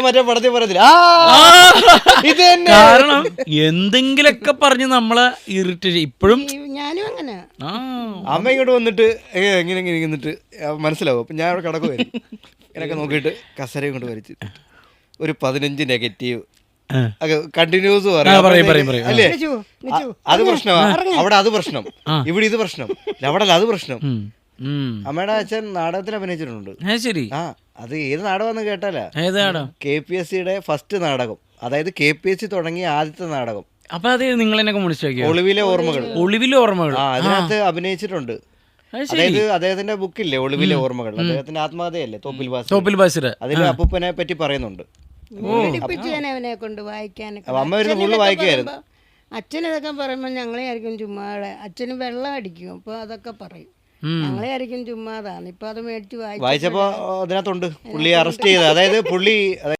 മറ്റേ പടത്തിൽ പറയത്തില്ല ഇത് തന്നെ. കാരണം എന്തെങ്കിലൊക്കെ പറഞ്ഞ് നമ്മളെ ഇറിറ്റേറ്റ് ഇപ്പോഴും. ഞാനും അങ്ങനെ. അമ്മ ഇങ്ങോട്ട് വന്നിട്ട് എങ്ങനെ ഇങ്ങനെ നിന്നിട്ട് മനസ്സിലാവും. അപ്പം ഞാൻ അവിടെ കിടക്കുമായിരുന്നു, ഇങ്ങനെയൊക്കെ നോക്കിയിട്ട് കസര ഇങ്ങോട്ട് വലിച്ച് ഒരു 15 നെഗറ്റീവ് കണ്ടിന്യൂസ് പറയാം അല്ലേ. അത് പ്രശ്നമാണ് അവിടെ, അത് പ്രശ്നം ഇവിടെ, ഇത് പ്രശ്നം അവിടെ, അത് പ്രശ്നം. അമ്മയുടെ അച്ഛൻ നാടകത്തിൽ അഭിനയിച്ചിട്ടുണ്ട്. ശരി. അത് ഏത് നാടകമെന്ന് കേട്ടാലാ, KPSCയുടെ ഫസ്റ്റ് നാടകം, അതായത് KPSC തുടങ്ങിയ ആദ്യത്തെ നാടകം. അപ്പൊ അത് നിങ്ങൾ എന്നെ മനസ്സിലാക്കിയോ? ഒളിവിലെ ഓർമ്മകൾ. ഒളിവിലെ ഓർമ്മകൾ അതിനകത്ത് അഭിനയിച്ചിട്ടുണ്ട്. അതായത് അദ്ദേഹത്തിന്റെ ബുക്കില്ലേ ഒളിവിലെ ഓർമ്മകൾ, അദ്ദേഹത്തിന്റെ ആത്മകഥയല്ലേ തോപ്പിൽ ബാസിർ, അതിൽ അപ്പൂപ്പനെ പറ്റി പറയുന്നുണ്ട്. അവനെ കൊണ്ട് വായിക്കാനൊക്കെ അമ്മ വരുന്ന ഫുള്ള് വായിക്കായിരുന്നു. അച്ഛനിതൊക്കെ പറയുമ്പോൾ ഞങ്ങളെ ആയിരിക്കും ചുമ്മാതെ, അച്ഛന് വെള്ളം അടിക്കും, അപ്പൊ അതൊക്കെ പറയും, ഞങ്ങളെ ആയിരിക്കും ചുമ്മാതാണ്. ഇപ്പൊ അത് മേടിച്ച് വായിച്ചപ്പോ അതിനകത്തുണ്ട് പുള്ളി അറസ്റ്റ് ചെയ്ത്, അതായത് പുള്ളി